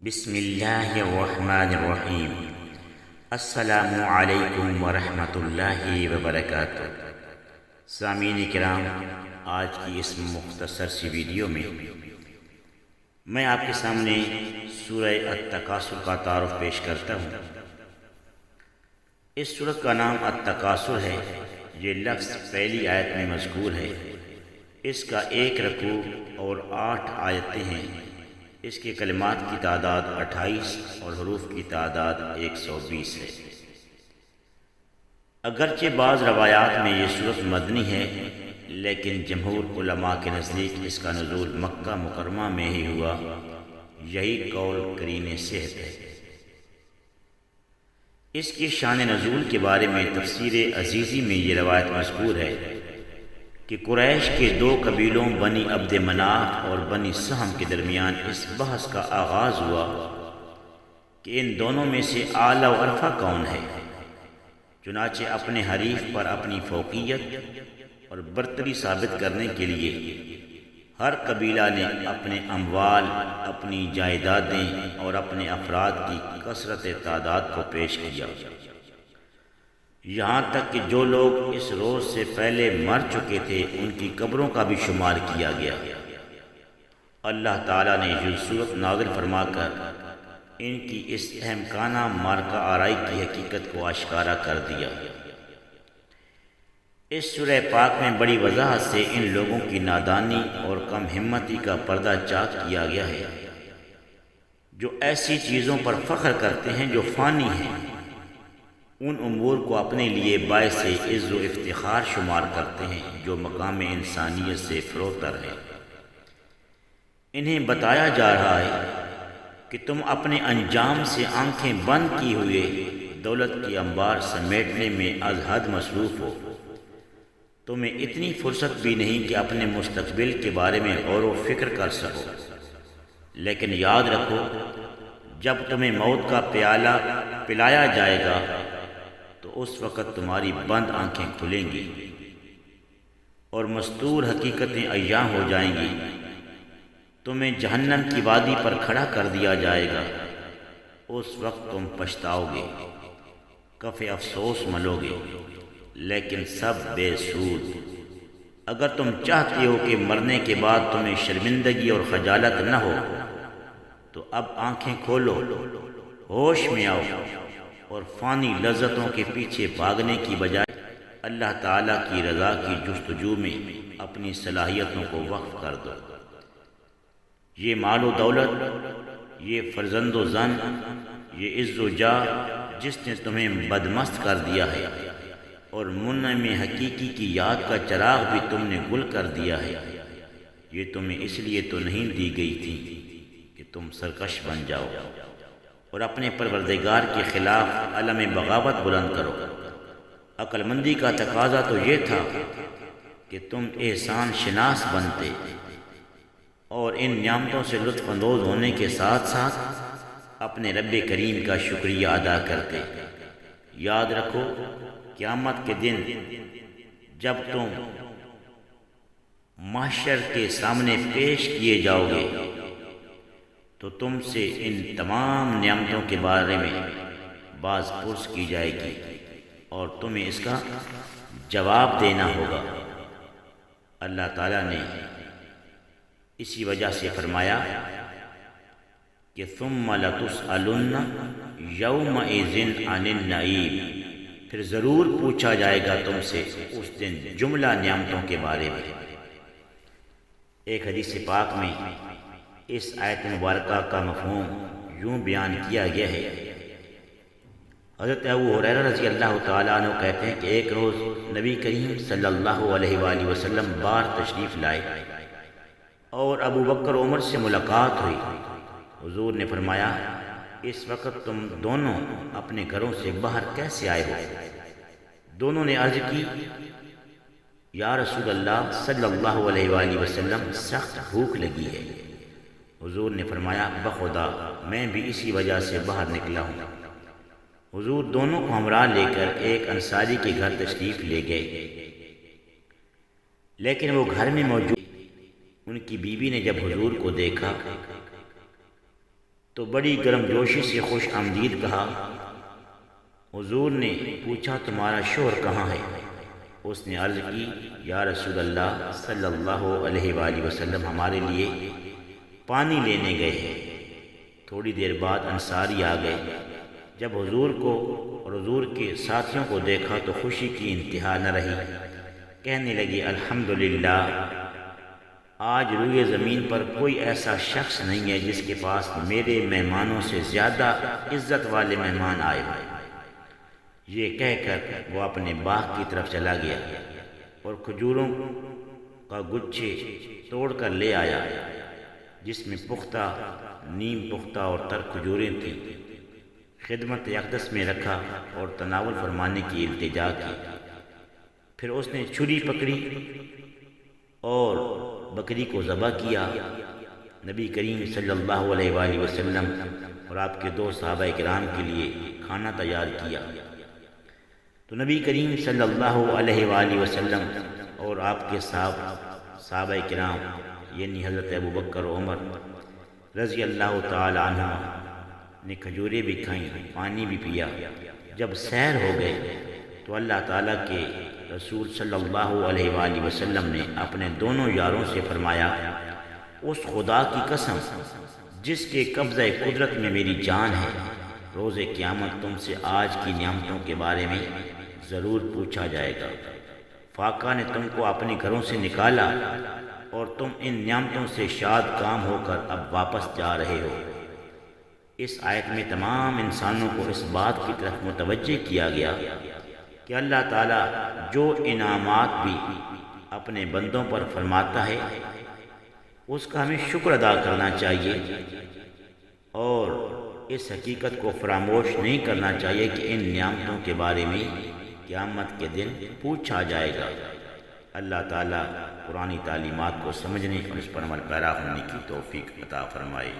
بسم اللہ الرحمن الرحیم۔ السلام علیکم ورحمۃ اللہ وبرکاتہ۔ سامعین کرام، آج کی اس مختصر سی ویڈیو میں میں آپ کے سامنے سورہ التکاثر کا تعارف پیش کرتا ہوں۔ اس سورت کا نام التکاثر ہے۔ یہ لفظ پہلی آیت میں مذکور ہے۔ اس کا 1 رکوع اور 8 آیتیں ہیں۔ اس کے کلمات کی تعداد 28 اور حروف کی تعداد 120 ہے۔ اگرچہ بعض روایات میں یہ سورت مدنی ہے، لیکن جمہور علماء کے نزدیک اس کا نزول مکہ مکرمہ میں ہی ہوا۔ یہی قول قرین صحت ہے۔ اس کی شان نزول کے بارے میں تفسیر عزیزی میں یہ روایت مذکور ہے کہ قریش کے 2 قبیلوں بنی عبد مناف اور بنی سہم کے درمیان اس بحث کا آغاز ہوا کہ ان دونوں میں سے اعلیٰ و ارفع کون ہے۔ چنانچہ اپنے حریف پر اپنی فوقیت اور برتری ثابت کرنے کے لیے ہر قبیلہ نے اپنے اموال، اپنی جائیدادیں اور اپنے افراد کی کثرت تعداد کو پیش کیا، یہاں تک کہ جو لوگ اس روز سے پہلے مر چکے تھے ان کی قبروں کا بھی شمار کیا گیا۔ اللہ تعالیٰ نے یہ صورت نازل فرما کر ان کی اس احمقانہ مارکہ آرائی کی حقیقت کو آشکارا کر دیا۔ اس سورہ پاک میں بڑی وضاحت سے ان لوگوں کی نادانی اور کم ہمتی کا پردہ چاک کیا گیا ہے، جو ایسی چیزوں پر فخر کرتے ہیں جو فانی ہیں، ان امور کو اپنے لیے باعث عز و افتخار شمار کرتے ہیں جو مقام انسانیت سے فروتر ہے۔ انہیں بتایا جا رہا ہے کہ تم اپنے انجام سے آنکھیں بند کی ہوئے دولت کی انبار سمیٹنے میں از حد مصروف ہو۔ تمہیں اتنی فرصت بھی نہیں کہ اپنے مستقبل کے بارے میں غور و فکر کر سکو۔ لیکن یاد رکھو، جب تمہیں موت کا پیالہ پلایا جائے گا تو اس وقت تمہاری بند آنکھیں کھلیں گی اور مستور حقیقتیں عیاں ہو جائیں گی۔ تمہیں جہنم کی وادی پر کھڑا کر دیا جائے گا۔ اس وقت تم پچھتاؤ گے، کف افسوس ملو گے، لیکن سب بے سود۔ اگر تم چاہتے ہو کہ مرنے کے بعد تمہیں شرمندگی اور خجالت نہ ہو تو اب آنکھیں کھولو، ہوش میں آؤ اور فانی لذتوں کے پیچھے بھاگنے کی بجائے اللہ تعالیٰ کی رضا کی جستجو میں اپنی صلاحیتوں کو وقف کر دو۔ یہ مال و دولت، یہ فرزند و زن، یہ عز و جاہ جس نے تمہیں بدمست کر دیا ہے اور منعم حقیقی کی یاد کا چراغ بھی تم نے گل کر دیا ہے، یہ تمہیں اس لیے تو نہیں دی گئی تھی کہ تم سرکش بن جاؤ اور اپنے پروردگار کے خلاف علم بغاوت بلند کرو۔ عقل مندی کا تقاضا تو یہ تھا کہ تم احسان شناس بنتے اور ان نعمتوں سے لطف اندوز ہونے کے ساتھ ساتھ اپنے رب کریم کا شکریہ ادا کرتے۔ یاد رکھو، قیامت کے دن جب تم محشر کے سامنے پیش کیے جاؤ گے تو تم سے ان تمام نعمتوں کے بارے میں باز پرس کی جائے گی اور تمہیں اس کا جواب دینا ہوگا۔ اللہ تعالیٰ نے اسی وجہ سے فرمایا کہ ثم لتسألن یومئذ عن النعیم، پھر ضرور پوچھا جائے گا تم سے اس دن جملہ نعمتوں کے بارے میں۔ ایک حدیث پاک میں اس آیت مبارکہ کا مفہوم یوں بیان کیا گیا ہے۔ حضرت ابو ہریرہ رضی اللہ تعالیٰ عنہ کہتے ہیں کہ ایک روز نبی کریم صلی اللہ علیہ وآلہ وسلم بار تشریف لائے اور ابو بکر عمر سے ملاقات ہوئی۔ حضور نے فرمایا، اس وقت تم دونوں اپنے گھروں سے باہر کیسے آئے ہو؟ دونوں نے عرض کی، یا رسول اللہ صلی اللہ علیہ وآلہ وسلم، سخت بھوک لگی ہے۔ حضور نے فرمایا، بخدا میں بھی اسی وجہ سے باہر نکلا ہوں۔ حضور دونوں کو ہمراہ لے کر ایک انصاری کے گھر تشریف لے گئے، لیکن وہ گھر میں موجود ان کی بیوی نے جب حضور کو دیکھا تو بڑی گرم جوشی سے خوش آمدید کہا۔ حضور نے پوچھا تمہارا شوہر کہاں ہے؟ اس نے عرض کی یا رسول اللہ صلی اللہ علیہ وآلہ وسلم ہمارے لیے پانی لینے گئے ہیں۔ تھوڑی دیر بعد انصاری آ گئے۔ جب حضور کو اور حضور کے ساتھیوں کو دیکھا تو خوشی کی انتہا نہ رہی۔ کہنے لگے الحمدللہ، آج روئے زمین پر کوئی ایسا شخص نہیں ہے جس کے پاس میرے مہمانوں سے زیادہ عزت والے مہمان آئے ہوئے۔ یہ کہہ کر وہ اپنے باغ کی طرف چلا گیا اور کھجوروں کا گچھے توڑ کر لے آیا جس میں پختہ، نیم پختہ اور تر کھجوریں تھیں۔ خدمت اقدس میں رکھا اور تناول فرمانے کی التجا کی۔ پھر اس نے چھری پکڑی اور بکری کو ذبح کیا۔ نبی کریم صلی اللہ علیہ وآلہ وسلم اور آپ کے دو صحابہ کرام کے لیے کھانا تیار کیا۔ تو نبی کریم صلی اللہ علیہ وآلہ وسلم اور آپ کے صحابہ کرام یعنی حضرت ابوبکر و عمر رضی اللہ تعالی عنہ نے کھجوریں بھی کھائیں، پانی بھی پیا۔ جب سیر ہو گئے تو اللہ تعالیٰ کے رسول صلی اللہ علیہ وآلہ وسلم نے اپنے دونوں یاروں سے فرمایا اس خدا کی قسم جس کے قبضہ قدرت میں میری جان ہے، روز قیامت تم سے آج کی نعمتوں کے بارے میں ضرور پوچھا جائے گا۔ فاقہ نے تم کو اپنے گھروں سے نکالا اور تم ان نعمتوں سے شاد کام ہو کر اب واپس جا رہے ہو۔ اس آیت میں تمام انسانوں کو اس بات کی طرف متوجہ کیا گیا کہ اللہ تعالیٰ جو انعامات بھی اپنے بندوں پر فرماتا ہے اس کا ہمیں شکر ادا کرنا چاہیے اور اس حقیقت کو فراموش نہیں کرنا چاہیے کہ ان نعمتوں کے بارے میں قیامت کے دن پوچھا جائے گا۔ اللہ تعالیٰ قرآنی تعلیمات کو سمجھنے اور اس پر عمل پیرا ہونے کی توفیق عطا فرمائے۔